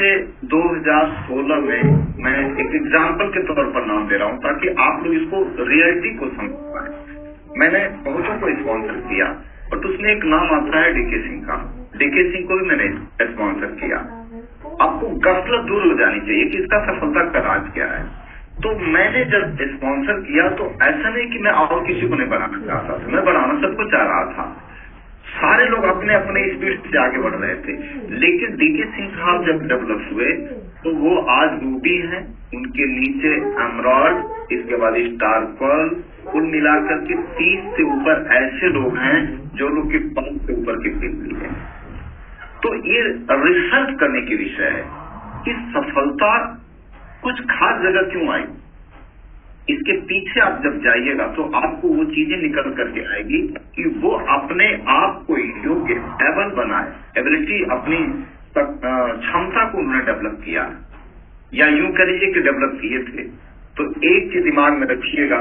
जैसे 2016 में मैं एक एग्जाम्पल के तौर पर नाम दे रहा हूँ ताकि आप लोग इसको रियलिटी को समझ पाए। मैंने बहुतों को स्पॉन्सर किया और उसमें एक नाम आता है डीके सिंह का। डीके सिंह को भी मैंने स्पॉन्सर किया। आपको गफलत दूर हो जानी चाहिए कि इसका सफलता का राज क्या है। तो मैंने जब स्पॉन्सर किया तो ऐसा नहीं कि मैं और किसी को नहीं बनाना चाहता था, मैं बनाना सबको चाह रहा था। सारे लोग अपने अपने स्पीड से आगे बढ़ रहे थे, लेकिन डीके सिंह साहब जब डेवलप हुए तो वो आज रूबी हैं, उनके नीचे एमराल्ड, इसके बाद स्टार पर्ल, कुल मिलाकर के 30 से ऊपर ऐसे लोग हैं जो लोग के 5 से ऊपर की बिजली है। तो ये रिसर्च करने की विषय है कि सफलता कुछ खास जगह क्यों आई। इसके पीछे आप जब जाइएगा तो आपको वो चीजें निकल करके आएगी कि वो अपने आप को योग्य एबल बनाए, एबिलिटी अपनी क्षमता को उन्होंने डेवलप किया, या यूं कह लीजिए कि डेवलप किए थे। तो एक चीज दिमाग में रखिएगा,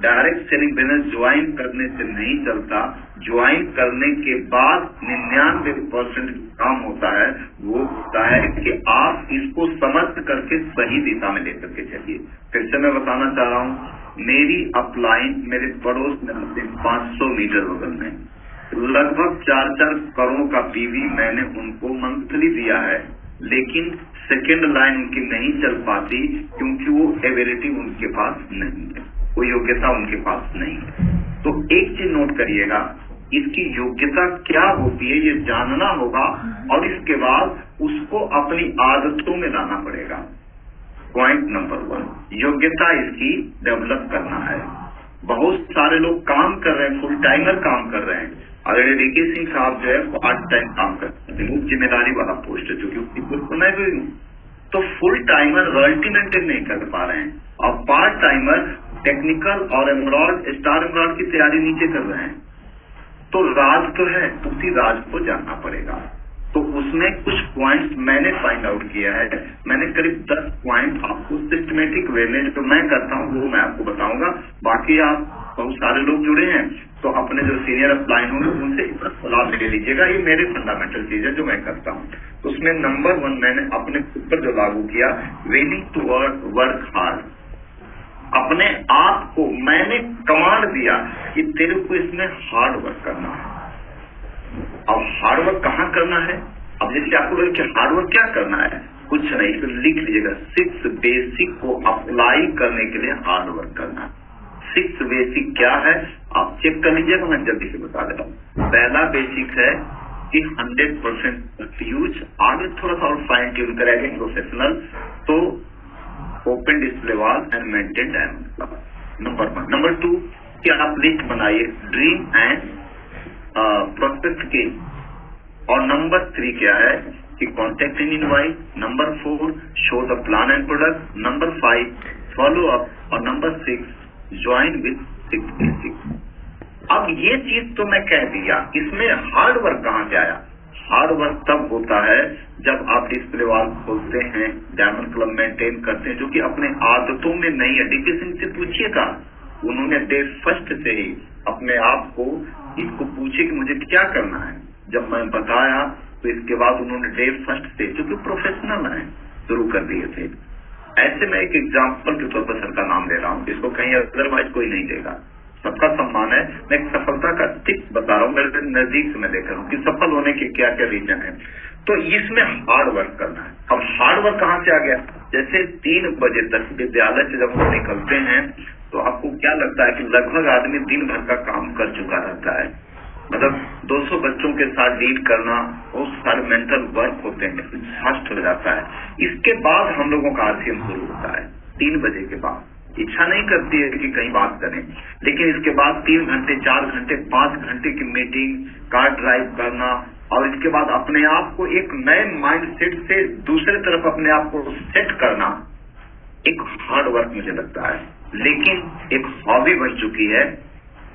डायरेक्ट सेलिंग बिजनेस ज्वाइन करने से नहीं चलता, ज्वाइन करने के बाद 99% काम होता है वो होता है कि आप इसको समझ करके सही दिशा में लेकर के चलिए। फिर से मैं बताना चाह रहा हूँ, मेरी अपलाइन मेरे पड़ोस में 500 मीटर बगल में लगभग 4-4 करोड़ का पीवी मैंने उनको मंथली दिया है, लेकिन सेकेंड लाइन उनकी नहीं चल पाती क्योंकि वो एबिलिटी उनके पास नहीं है, वो योग्यता उनके पास नहीं है। तो एक चीज नोट करिएगा, इसकी योग्यता क्या होती है ये जानना होगा और इसके बाद उसको अपनी आदतों में लाना पड़ेगा। पॉइंट नंबर 1, योग्यता इसकी डेवलप करना है। बहुत सारे लोग काम कर रहे हैं, फुल टाइमर काम कर रहे हैं। अगर डीके सिंह साहब जो है पार्ट टाइम काम करते हैं, जिम्मेदारी वाला पोस्ट है, चूंकि उसकी पोस्ट मैं भी हूँ, तो फुल टाइमर रॉयल्टी मेंटेन नहीं कर पा रहे हैं और पार्ट टाइमर टेक्निकल और एमराल्ड, स्टार एमराल्ड की तैयारी नीचे कर रहे हैं। तो राज तो है, उसी राज को जानना पड़ेगा। तो उसमें कुछ पॉइंट्स मैंने फाइंड आउट किया है। मैंने करीब 10 पॉइंट आपको सिस्टमेटिक वे में जो मैं करता हूँ वो मैं आपको बताऊंगा। बाकी आप बहुत सारे लोग जुड़े हैं तो अपने जो सीनियर अपलाइन होंगे उनसे सलाह ले लीजिएगा। ये मेरे फंडामेंटल चीज है जो मैं करता हूँ। तो उसमें नंबर 1 मैंने अपने खुद पर जो लागू किया, विलिंग टू वर्क हार्ड। अपने आप को मैंने कमांड दिया कि तेरे को इसमें हार्ड वर्क करना है। अब हार्ड वर्क कहाँ करना है? अब जैसे आपको लगे कि हार्ड वर्क क्या करना है, कुछ नहीं, तो लिख लीजिएगा 6 बेसिक को अप्लाई करने के लिए हार्ड वर्क करना। 6 बेसिक क्या है आप चेक कर लीजिएगा, मैं जल्दी से बता देता हूँ। पहला बेसिक है कि 100% यूज, आगे थोड़ा सा और फाइन ट्यून करेंगे प्रोफेशनल, तो open display wall and maintain diamond. Number 1। Number 2 कि आप लिस्ट बनाइए ड्रीम एंड प्रोस्पेक्ट के। और नंबर 3 क्या है कि contact and invite. Number 4 show the plan and product. Number 5 follow up. और नंबर 6 ज्वाइन विद 6 बेसिक। अब ये चीज तो मैं कह दिया, इसमें हार्ड वर्क कहाँ से आया? हार्ड वर्क तब होता है जब आप डिस्प्ले वॉल खोलते हैं, डायमंड क्लब मेंटेन करते हैं, जो कि अपने आदतों में नहीं है। डीके सिंह से पूछिएगा, उन्होंने डे फर्स्ट से ही अपने आप को इसको पूछे कि मुझे क्या करना है। जब मैं बताया तो इसके बाद उन्होंने डे फर्स्ट से, जो कि प्रोफेशनल है, शुरू कर दिए थे। ऐसे मैं एक एग्जाम्पल के तौर पर सर का नाम ले रहा हूँ, जिसको कहीं अदरवाइज कोई नहीं देगा। सबका सम्मान है। मैं एक सफलता का टिप्स बता रहा हूँ, मेरे नजदीक से मैं देख रहा हूँ कि सफल होने के क्या क्या रीजन है। तो इसमें हार्ड वर्क करना है। अब हार्ड वर्क कहाँ से आ गया? जैसे 3 बजे तक विद्यालय से जब हम निकलते हैं तो आपको क्या लगता है कि लगभग आदमी दिन भर का काम कर चुका रहता है। मतलब 200 बच्चों के साथ डील करना, बहुत सारे मेंटल वर्क होते हैं, फास्ट हो जाता है। इसके बाद हम लोगों का आरसीएम शुरू होता है 3 बजे के बाद। इच्छा नहीं करती है कि कहीं बात करें, लेकिन इसके बाद 3 घंटे, 4 घंटे, 5 घंटे की मीटिंग, कार ड्राइव करना, और इसके बाद अपने आप को एक नए माइंड सेट से दूसरे तरफ अपने आप को सेट करना एक हार्ड वर्क मुझे लगता है, लेकिन एक हॉबी बन चुकी है।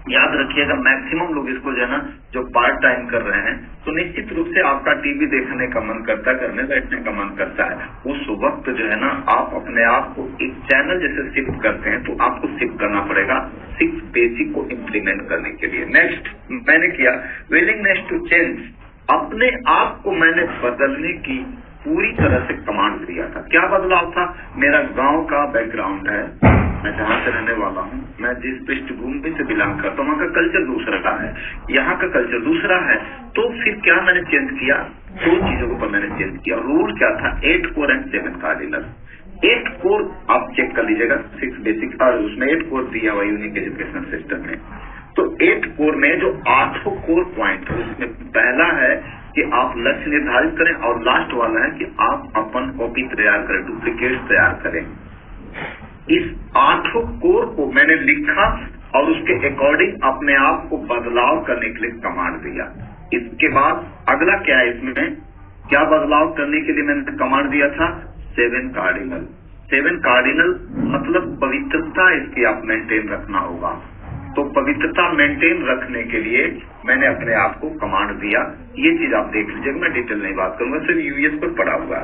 याद रखिएगा, मैक्सिमम लोग इसको जो है ना, जो पार्ट टाइम कर रहे हैं, तो निश्चित रूप से आपका टीवी देखने का मन करता है, घर में बैठने का मन करता है। उस वक्त जो है ना, आप अपने आप को एक चैनल जैसे शिफ्ट करते हैं, तो आपको शिफ्ट करना पड़ेगा 6 बेसिक को इम्प्लीमेंट करने के लिए। नेक्स्ट मैंने किया विलिंगनेस टू चेंज। अपने आप को मैंने बदलने की पूरी तरह से कमांड दिया था। क्या बदलाव था? मेरा गांव का बैकग्राउंड है, मैं जहाँ से रहने वाला हूँ, मैं जिस पृष्ठभूमि से बिलोंग करता हूँ, वहाँ का कल्चर दूसरा है, यहाँ का कल्चर दूसरा है। तो फिर क्या मैंने चेंज किया? 2 चीजों के ऊपर मैंने चेंज किया। रूल क्या था? 8 कोर एंड 7 कार्डिनल। 8 कोर आप चेक कर लीजिएगा, 6 बेसिक और उसमें 8 कोर दिया हुआ यूनिक एजुकेशन सिस्टम में। तो 8 कोर में जो 8 कोर पॉइंट है, उसमें पहला है कि आप लक्ष्य निर्धारित करें, और लास्ट वाला है कि आप अपन कॉपी तैयार करें, डुप्लीकेट तैयार करें। इस 8 कोर को मैंने लिखा और उसके अकॉर्डिंग अपने आप को बदलाव करने के लिए कमांड दिया। इसके बाद अगला क्या है, इसमें क्या बदलाव करने के लिए मैंने कमांड दिया था? 7 कार्डिनल। 7 कार्डिनल मतलब पवित्रता इसकी आप मेंटेन रखना होगा। तो पवित्रता मेंटेन रखने के लिए मैंने अपने आप को कमांड दिया। ये चीज आप देख लीजिएगा, मैं डिटेल नहीं बात करूंगा, सिर्फ यूएस पर पड़ा हुआ।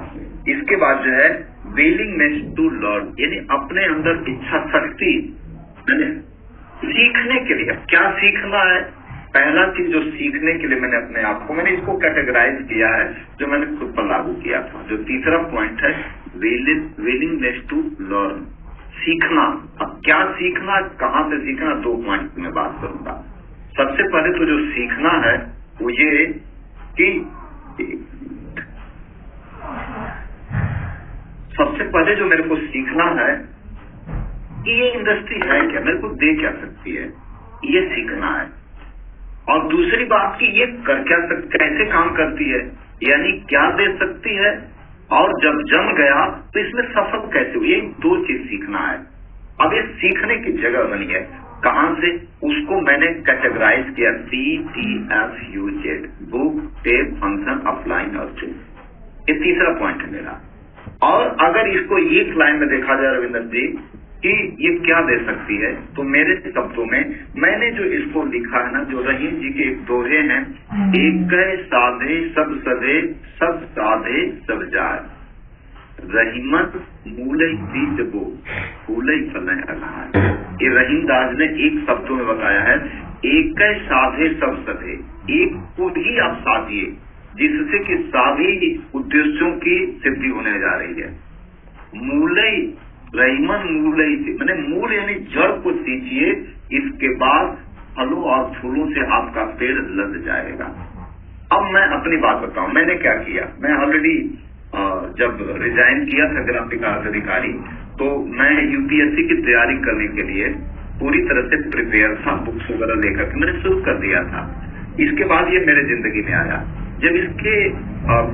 इसके बाद जो है विलिंगनेस टू लर्न, यानी अपने अंदर इच्छा शक्ति, मैंने सीखने के लिए क्या सीखना है। पहला चीज जो सीखने के लिए मैंने अपने आप को, मैंने इसको कैटेगराइज किया है, जो मैंने खुद पर लागू किया था। जो तीसरा पॉइंट है विलिंगनेस टू लर्न, सीखना। अब क्या सीखना, कहाँ से सीखना, 2 पॉइंट में बात करूंगा। सबसे पहले तो जो सीखना है वो ये कि सबसे पहले जो मेरे को सीखना है कि ये इंडस्ट्री है क्या, मेरे को दे क्या सकती है, ये सीखना है। और दूसरी बात कि ये कर क्या सकती, कैसे काम करती है, यानी क्या दे सकती है, और जब जम गया तो इसमें सफल कैसे हुई, ये 2 चीज सीखना है। अब ये सीखने की जगह बनी है, कहां से, उसको मैंने कैटेगराइज किया BTFUZ, book, tape, function, upline और टूल। ये तीसरा पॉइंट है मेरा। और अगर इसको एक लाइन में देखा जाए रविंद्र जी कि ये क्या दे सकती है, तो मेरे शब्दों में मैंने जो इसको लिखा है ना, जो रहीम जी के एक दोहे हैं, एक साधे सब सदे, सब साधे सब जाए, रहीमत मूल बीज बो, फूल फल अल्लाह। ये रहीम दास ने एक शब्दों में बताया है, एक साधे सब सदे, एक को ही आप साधिए जिससे कि सभी उद्देश्यों की सिद्धि होने जा रही है। मूलई रहीमन मूलई से, मैंने मूल यानी जड़ को सींचिए, इसके बाद फलों और फूलों से आपका पेड़ लद जाएगा। अब मैं अपनी बात बताऊं, मैंने क्या किया। मैं ऑलरेडी जब रिजाइन किया था ग्राम विकास अधिकारी, तो मैं यूपीएससी की तैयारी करने के लिए पूरी तरह से प्रिपेयर था, बुक्स वगैरह लेकर के मैंने शुरू कर दिया था। इसके बाद ये मेरे जिंदगी में आया। जब इसके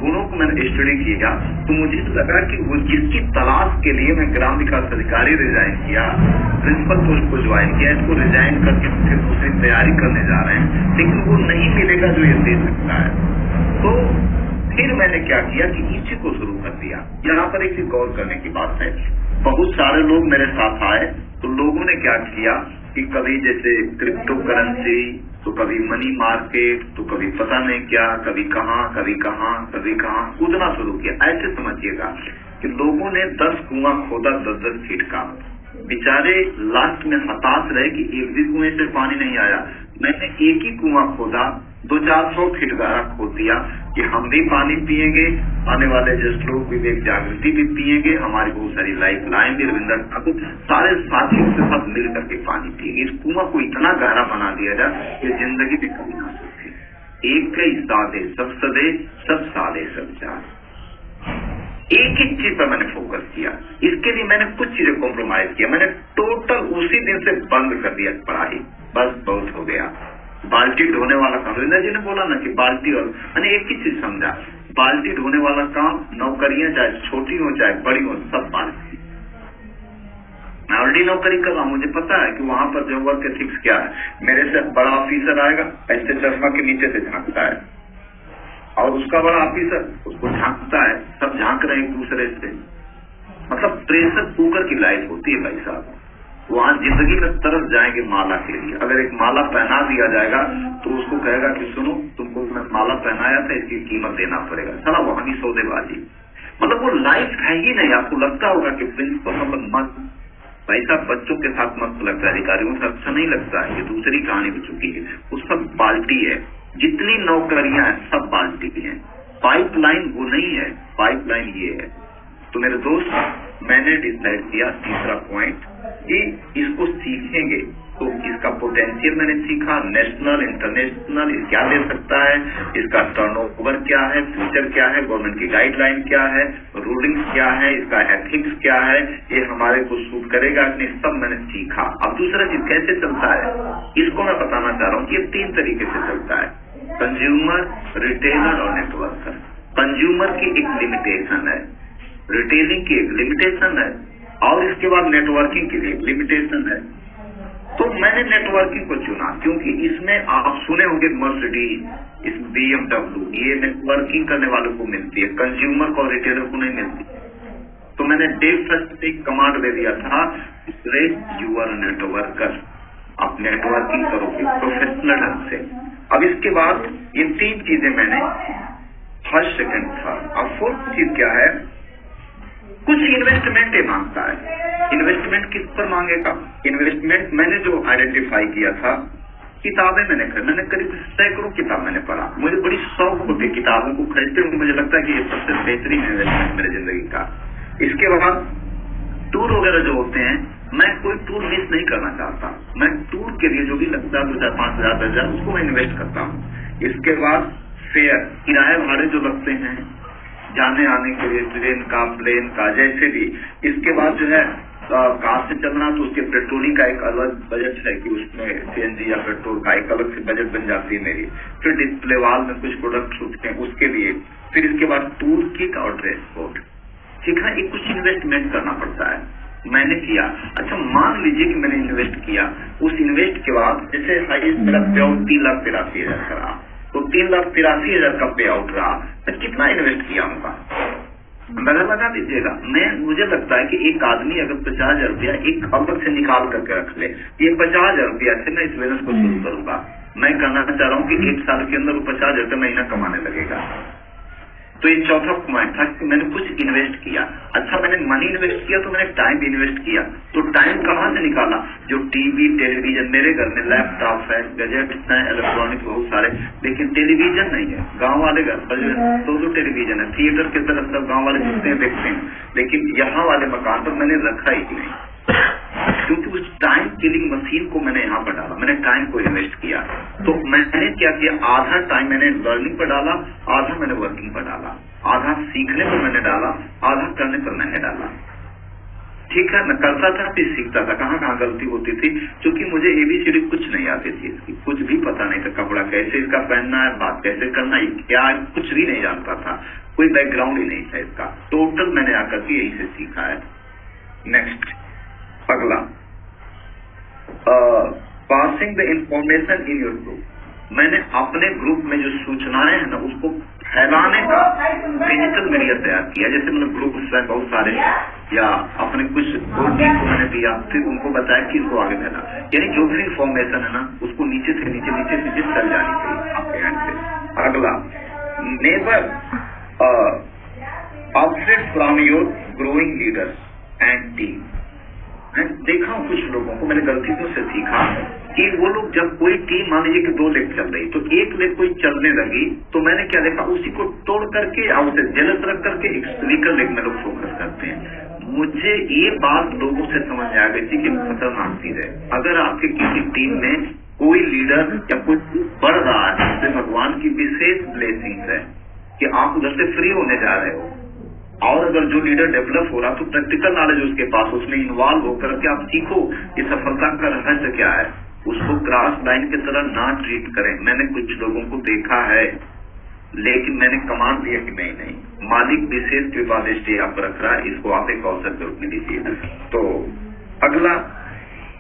गुणों को मैंने स्टडी किया तो मुझे लगा कि वो जिसकी तलाश के लिए मैं ग्राम विकास अधिकारी रिजाइन किया, प्रिंसिपल पोस्ट को ज्वाइन किया, इसको रिजाइन करके फिर दूसरी तैयारी करने जा रहे हैं, लेकिन वो नहीं मिलेगा जो ये दे सकता है। तो फिर मैंने क्या किया कि इसी को शुरू कर दिया। यहाँ पर एक गौर करने की बात है, बहुत सारे लोग मेरे साथ आए, तो लोगों ने क्या किया कि कभी जैसे क्रिप्टो करेंसी, तो कभी मनी मार्केट, तो कभी पता नहीं क्या, कभी कहाँ कभी कहाँ कभी कहाँ कूदना शुरू किया। ऐसे समझिएगा कि लोगों ने 10 कुआं खोदा 10-10 फीट का, बेचारे लास्ट में हताश रहे कि एक भी कुएं से पानी नहीं आया। मैंने एक ही कुआं खोदा, 200-400 फीट गहरा खोद दिया कि हम भी पानी पिएंगे, आने वाले ज्येष्ठ लोग विवेक जागृति भी पिएंगे, हमारी बहुत सारी लाइफ लाइन भी, रविंद्र ठाकुर सारे साथियों के साथ मिल करके पानी पिएंगे। इस कुआं को इतना गहरा बना दिया जाए कि जिंदगी भी कभी ना सूखे। एक ही साधे सब सदे, सब साधे सब जाए। एक ही चीज पर मैंने फोकस किया। इसके लिए मैंने कुछ चीजें कॉम्प्रोमाइज किया। मैंने टोटल उसी दिन से बंद कर दिया पढ़ाई, बस बहुत हो गया। बाल्टी ढोने वाला काम, रविंद्र जी ने बोला ना कि बाल्टी, और मैंने एक ही चीज समझा, बाल्टी ढोने वाला काम, नौकरियां चाहे छोटी हो चाहे बड़ी हो, सब बाल्टी। मैं ऑलरेडी नौकरी कर रहा हूँ, मुझे पता है कि वहां पर जो वर्क एथिक्स क्या है। मेरे से बड़ा ऑफिसर आएगा, ऐसे चश्मा के नीचे से झांकता है, और उसका बड़ा ऑफिसर उसको झांकता है, सब झांक रहे हैं एक दूसरे से। मतलब प्रेशर कुकर की लाइफ होती है भाई साहब। वहां जिंदगी में तरफ जाएंगे माला के लिए। अगर एक माला पहना दिया जाएगा तो उसको कहेगा कि सुनो, तुमको मैं माला पहनाया था, इसकी कीमत देना पड़ेगा। साला वहां की सौदेबाजी, मतलब वो लाइफ है ही नहीं। आपको लगता होगा कि प्रिंसिपल मतलब मत, भाई साहब बच्चों के साथ मस्त लगता है, अधिकारियों से अच्छा नहीं लगता है, ये दूसरी कहानी हो चुकी है। वो सब बाल्टी है, जितनी नौकरियां हैं सब बाल्टी की हैं। पाइपलाइन वो नहीं है, पाइपलाइन ये है। तो मेरे दोस्त, मैंने डिसाइड किया तीसरा पॉइंट कि इसको सीखेंगे तो इसका पोटेंशियल मैंने सीखा, नेशनल इंटरनेशनल क्या ले सकता है, इसका टर्नओवर क्या है, फ्यूचर क्या है, गवर्नमेंट की गाइडलाइन क्या है, रूलिंग्स क्या है, इसका एथिक्स क्या है, ये हमारे को सूट करेगा कि नहीं, सब मैंने सीखा। अब दूसरा चीज कैसे चलता है इसको मैं बताना चाह रहा हूँ कि ये 3 तरीके से चलता है, कंज्यूमर, रिटेलर और नेटवर्कर। कंज्यूमर की एक लिमिटेशन है, रिटेलिंग की एक लिमिटेशन है और इसके बाद नेटवर्किंग की एक लिमिटेशन है। तो मैंने नेटवर्किंग को चुना क्योंकि इसमें आप सुने होंगे मर्सिडीज, इस BMW, ये नेटवर्किंग करने वालों को मिलती है, कंज्यूमर को और रिटेलर को नहीं मिलती। तो मैंने डे फर्स्ट एक कमांड दे दिया था, रेस यूर नेटवर्कर, आप नेटवर्किंग करोगे प्रोफेशनल ढंग से। अब इसके बाद ये 3 चीजें मैंने फर्स्ट, सेकंड, थर्ड। अब 4th चीज क्या है, कुछ इन्वेस्टमेंट ये मांगता है। इन्वेस्टमेंट किस पर मांगेगा? इन्वेस्टमेंट मैंने जो आइडेंटिफाई किया था, किताबें मैंने करीब सैकड़ों किताब मैंने पढ़ा। मुझे बड़ी शौक होती है किताबों को खरीदते हुए, मुझे लगता है कि ये सबसे बेहतरीन इन्वेस्टमेंट मेरे जिंदगी का। इसके बाद टूर वगैरह जो होते हैं, मैं कोई टूर मिस नहीं करना चाहता। मैं टूर के लिए जो भी लगता है 2,000, 5,000, 10,000 उसको मैं इन्वेस्ट करता हूँ। इसके बाद फेयर, किराए भाड़े जो लगते हैं जाने आने के लिए, ट्रेन का, प्लेन का, जैसे भी। इसके बाद जो है कार से चलना तो उसके पेट्रोलिंग का एक अलग बजट है कि उसमें CNG या पेट्रोल का एक अलग से बजट बन जाती है मेरी। फिर डिस्प्ले वॉल में कुछ प्रोडक्ट होते हैं उसके लिए। फिर इसके बाद टूर किट और ट्रांसपोर्ट, ठीक है, एक कुछ इन्वेस्टमेंट करना पड़ता है। मैंने किया। अच्छा, मान लीजिए कि मैंने इन्वेस्ट किया, उस इन्वेस्ट के बाद जैसे हाईएस्ट मेरा पे आउट 3,83,000 का रहा, तो 3,83,000 का पे आउट रहा, मैं कितना इन्वेस्ट किया होगा अंदाजा लगा दीजिएगा। मुझे लगता है कि एक आदमी अगर 50,000 रुपया एक अलग से निकाल करके रख ले, ये 50,000 रुपया से मैं इस बिजनेस को शुरू करूंगा। मैं कहना चाह रहा हूँ कि 1 साल के अंदर वो 50,000 रुपया महीना कमाने लगेगा। तो ये चौथा पॉइंट था कि मैंने कुछ इन्वेस्ट किया। अच्छा, मैंने मनी इन्वेस्ट किया तो मैंने टाइम भी इन्वेस्ट किया। तो टाइम कहाँ से निकाला? जो टीवी, टेलीविजन, मेरे घर में लैपटॉप है, गैजेट्स हैं, इलेक्ट्रॉनिक बहुत सारे, लेकिन टेलीविजन नहीं है। गांव वाले घर पर 2 टेलीविजन है, थिएटर की तरफ सब गांव वाले घूमते हैं, देखते हैं, लेकिन यहाँ वाले मकान पर मैंने रखा ही नहीं, क्योंकि उस टाइम किलिंग मशीन को मैंने यहाँ पर डाला, मैंने टाइम को इन्वेस्ट किया। तो मैंने क्या किया, आधा टाइम मैंने लर्निंग पर डाला, आधा मैंने वर्किंग पर डाला, आधा सीखने पर मैंने डाला, आधा करने पर मैंने डाला। ठीक है, मैं करता था फिर सीखता था कहाँ कहाँ गलती होती थी, क्योंकि मुझे ABCD कुछ नहीं आती थी, इसकी कुछ भी पता नहीं था। कपड़ा कैसे इसका पहनना है, बात कैसे करना है, क्या कुछ भी नहीं जानता था, कोई बैकग्राउंड ही नहीं था इसका। टोटल मैंने आकर के यही से सीखा है। नेक्स्ट, अगला, passing the information in your group. मैंने अपने ग्रुप में जो सूचनाएं हैं ना, उसको फैलाने का डिजिटल मीडिया तैयार किया। जैसे मैंने ग्रुप्स हैं बहुत सारे, या अपने कुछ दोस्तों को मैंने दिया, फिर उनको बताया कि इसको आगे फैला। यानी जो भी इंफॉर्मेशन है ना, उसको नीचे से नीचे चल जानी चाहिए आपके हैंड से। अगला, never outlet from your growing leaders and team. मैं देखा हूँ कुछ लोगों को, मैंने गलतियों से सीखा कि वो लोग जब कोई टीम, मान लीजिए कि 2 लेग चल रही, तो एक लेग कोई चलने लगी, तो मैंने क्या देखा, उसी को तोड़ करके और उसे जेलस रख करके एक वीकर लेग में लोग फोकस करते हैं। मुझे ये बात लोगों से समझ आ गई थी कि खतरनाक चीज है। अगर आपके किसी टीम में कोई लीडर या कुछ बढ़ रहा है, तो भगवान की विशेष ब्लेसिंग है कि आप उधर से फ्री होने जा रहे हो। और अगर जो लीडर डेवलप हो रहा, तो प्रैक्टिकल नॉलेज उसके पास, उसमें इन्वॉल्व होकर के आप सीखो कि सफलता का रहस्य क्या है। उसको क्रॉस लाइन की तरह ना ट्रीट करें। मैंने कुछ लोगों को देखा है, लेकिन मैंने कमांड दिया कि नहीं, मालिक विशेष कृपा दृष्टि आप रख रहा है, इसको आप एक अवसर के रूप में दीजिए। तो अगला,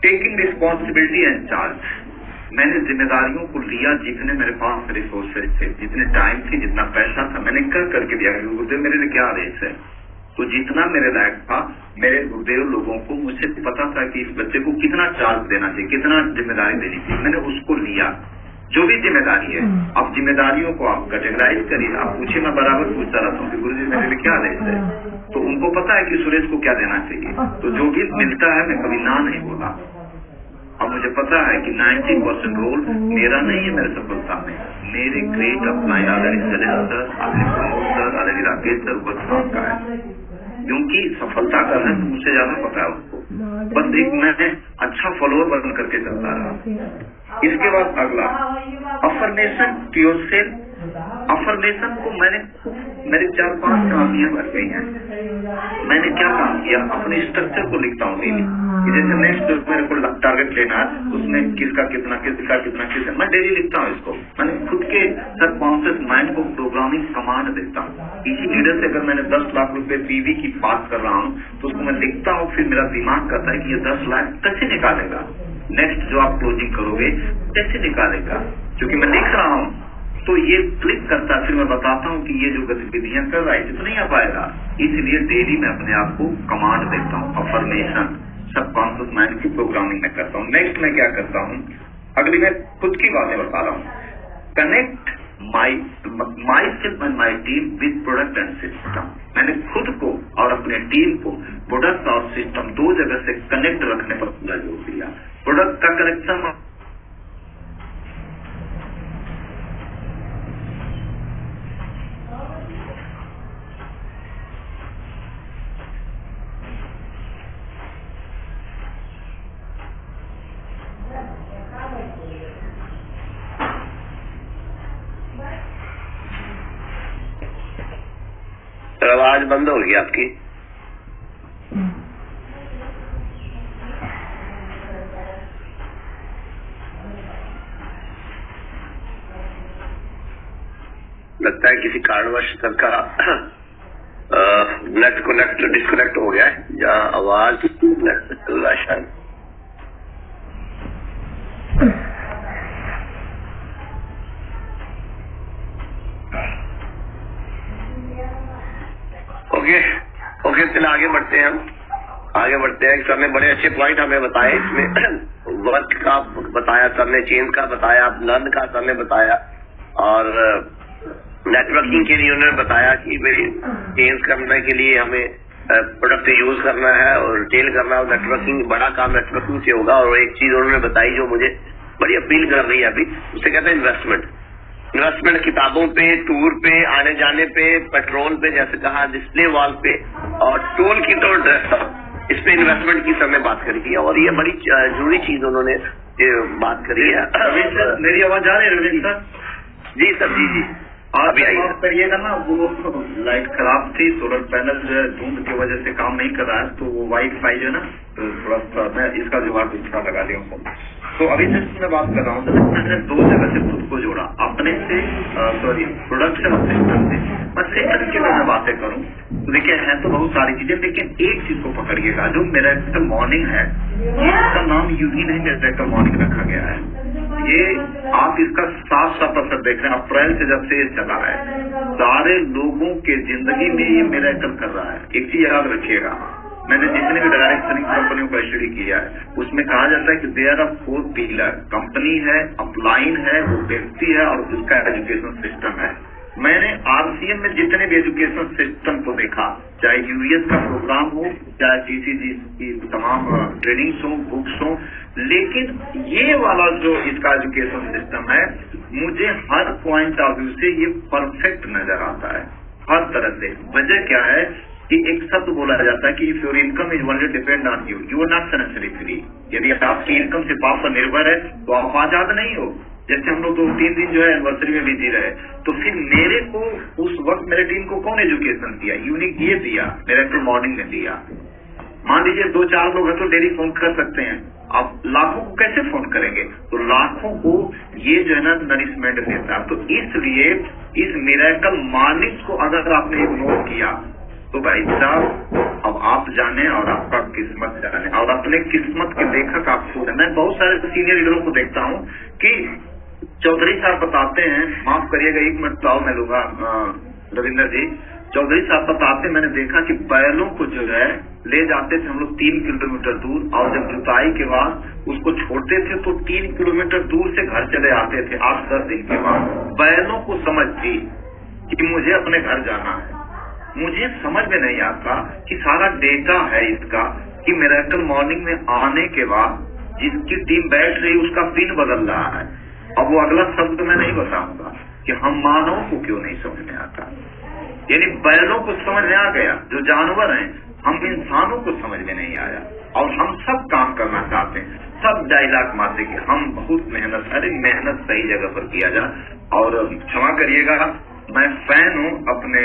टेकिंग रिस्पॉन्सिबिलिटी एंड चार्ज। मैंने जिम्मेदारियों को लिया, जितने मेरे पास रिसोर्सेज थे, जितने टाइम थी, जितना पैसा था, मैंने कर करके दिया। गुरुदेव मेरे लिए क्या आदेश है, तो जितना मेरे लायक था, मेरे गुरुदेव लोगों को, मुझे पता था कि इस बच्चे को कितना चार्ज देना चाहिए, कितना जिम्मेदारी देनी चाहिए, मैंने उसको लिया। जो भी जिम्मेदारी है, अब जिम्मेदारियों को आप कैटेगराइज करिए। आप पूछिए, मैं बराबर पूछता रहता हूँ कि गुरुजी मेरे लिए क्या आदेश है, तो उनको पता है कि सुरेश को क्या देना चाहिए। तो जो भी मिलता है, मैं कभी ना नहीं बोला, अब मुझे पता है कि 90% रोल मेरा नहीं है मेरे सफलता में, मेरे ग्रेट अपलाइन आदरणीय सलेश सर, आदरणीय प्रमोद सर, आदरणीय राकेश सर, बस का है, क्योंकि सफलता का है मुझसे ज्यादा पता है उसको, बस एक मैं अच्छा फॉलोअर बन करके चलता रहा। इसके बाद अगला अफर्मेशन टू योरसेल्फ। अफर्मेशन को मेरे 4-5 कामियां बन गई हैं। मैंने क्या काम किया, अपने स्ट्रक्चर को लिखता हूँ डेली, जैसे नेक्स्ट मेरे को टारगेट लेना है, उसमें किसका कितना मैं डेली लिखता हूँ इसको। मैंने खुद के सबकॉन्शियस माइंड को प्रोग्रामिंग कमांड देता हूँ। इसी लीडर से अगर मैंने 10 लाख रुपए पीवी की बात कर रहा हूँ तो उसको मैं लिखता हूँ, फिर मेरा दिमाग कहता है कि ये 10 लाख कैसे निकालेगा, नेक्स्ट जो आप क्लोजिंग करोगे कैसे निकालेगा, क्योंकि मैं लिख रहा हूँ तो ये क्लिक करता है। फिर मैं बताता हूँ कि ये जो गतिविधियां कर रहा है तो नहीं आ पाएगा, इसलिए डेली मैं अपने आप को कमांड देता हूँ। अफर्मेशन सबकॉन्शियस माइंड की प्रोग्रामिंग में करता हूँ। नेक्स्ट मैं क्या करता हूँ, अगली मैं खुद की बातें बता रहा हूँ। Connect my self and my team with product and system. मैंने खुद को और अपने टीम को प्रोडक्ट और सिस्टम 2 जगह से कनेक्ट रखने पर पूरा जोर दिया। प्रोडक्ट का कनेक्शन आवाज बंद हो गई आपकी। लगता है किसी कारणवश सबका नेट डिस्कनेक्ट हो गया है, जहाँ आवाज नेट चल रहा है शायद। ओके चलिए आगे बढ़ते हैं। सर ने बड़े अच्छे पॉइंट हमें बताए, इसमें वर्क का बताया सर ने, चेंज का बताया, लर्न का सर ने बताया, और नेटवर्किंग के लिए उन्होंने बताया कि भाई चेंज करने के लिए हमें प्रोडक्ट यूज करना है और रिटेल करना है, और नेटवर्किंग बड़ा काम नेटवर्किंग से होगा। और एक चीज उन्होंने बताई जो मुझे बड़ी अपील कर रही है अभी, उसे कहते हैं इन्वेस्टमेंट। किताबों पे, टूर पे, आने जाने पे, पेट्रोल पे, जैसे कहा डिस्प्ले वॉल पे, और टूल की तो ड्रेस, इस पे इन्वेस्टमेंट की सबने बात करी है, और ये बड़ी जरूरी चीज उन्होंने बात करी है। मेरी आवाज आ रही है रविंद्र सर? जी सर, जी आप बात करिएगा ना, वो लाइट खराब थी, सोलर पैनल जो है धुंध की वजह से काम नहीं कर रहा है, तो वो वाईफाई जो है ना, तो थोड़ा सा मैं इसका जुगाड़ दूसरा लगा लिया हूँ। तो अभी जैसे मैं बात कर रहा हूँ, मैंने 2 जगह से खुद को जोड़ा, अपने से प्रोडक्शन और सिस्टम से। मैं सिस्टम की मैं बातें करूँ तो देखिए है तो बहुत सारी चीजें, लेकिन एक चीज को पकड़िएगा, जो मिरेकल मॉर्निंग है, इसका नाम यूं ही नहीं मिरेकल मॉर्निंग रखा गया है। ये आप इसका साफ असर देख रहे हैं, अप्रैल से जब से ये चला है, सारे लोगों के जिंदगी में ये मिरेकल कर रहा है। एक चीज याद रखिएगा, मैंने जितने भी डायरेक्ट सेलिंग कंपनियों का स्टडी किया है, उसमें कहा जाता है कि देयर आर 4 पिलर। कंपनी है, अपलाइन है, वो व्यक्ति है, और उसका एजुकेशन सिस्टम है। मैंने आरसीएम में जितने भी एजुकेशन सिस्टम को देखा, चाहे यूएस का प्रोग्राम हो, चाहे जीसीजी की तमाम ट्रेनिंग्स हो, बुक्स हो, लेकिन ये वाला जो इसका एजुकेशन सिस्टम है, मुझे हर पॉइंट ऑफ व्यू से ये परफेक्ट नजर आता है, हर तरह से। वजह क्या है कि एक शब्द बोला जाता है कि if your income is only depend on you, you are not financially free. यदि आपकी इनकम सिर्फ आप पर निर्भर है तो आप आजाद नहीं हो। जैसे हम लोग 2-3 दिन जो है एनिवर्सरी में बिजी रहे, तो फिर मेरे को उस वक्त मेरे टीम को कौन एजुकेशन दिया? यूनिक ये दिया, मिरेकल मॉर्निंग ने दिया। मान लीजिए 2-4 लोग हैं तो डेली फोन कर सकते हैं, आप लाखों को कैसे फोन करेंगे? तो लाखों को ये जो है ना नरिशमेंट देता है। तो इसलिए इस मिरेकल मॉर्निंग को अगर आपने इग्नोर किया तो भाई साहब अब आप जाने और आपका किस्मत जाने, और अपने किस्मत के लेखक आप खुद हैं। मैं बहुत सारे सीनियर लीडरों को देखता हूँ कि चौधरी साहब बताते हैं, माफ करिएगा 1 मिनट तो मैं लूंगा रविंदर जी, चौधरी साहब बताते, मैंने देखा कि बैलों को जो है ले जाते थे हम लोग 3 किलोमीटर दूर, और जब जुताई के बाद उसको छोड़ते थे तो 3 किलोमीटर दूर से घर चले आते थे 8-10 दिन के बाद। बैलों को समझ थी कि मुझे अपने घर जाना है। मुझे समझ में नहीं आता कि सारा डेटा है इसका कि मिरेकल मॉर्निंग में आने के बाद जिसकी टीम बैठ रही उसका पिन बदल रहा है। अब वो अगला शब्द मैं नहीं बताऊंगा कि हम मानव को क्यों नहीं समझ में आता। यानी बैलों को समझ में आ गया, जो जानवर हैं, हम इंसानों को समझ में नहीं आया। और हम सब काम करना चाहते हैं, सब डायलॉग मारते कि हम बहुत मेहनत, अरे मेहनत सही जगह पर किया जा। और क्षमा करिएगा, मैं फैन हूँ अपने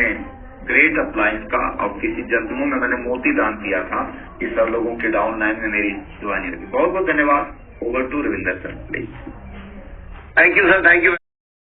ग्रेट अप्लायंस का, और किसी जन्मों में मैंने मोती दान किया था कि सब लोगों के डाउन लाइन में मेरी ज्वाइनिंग रखी। बहुत बहुत धन्यवाद। Over to Ravinder sir please. Thank you sir, thank you.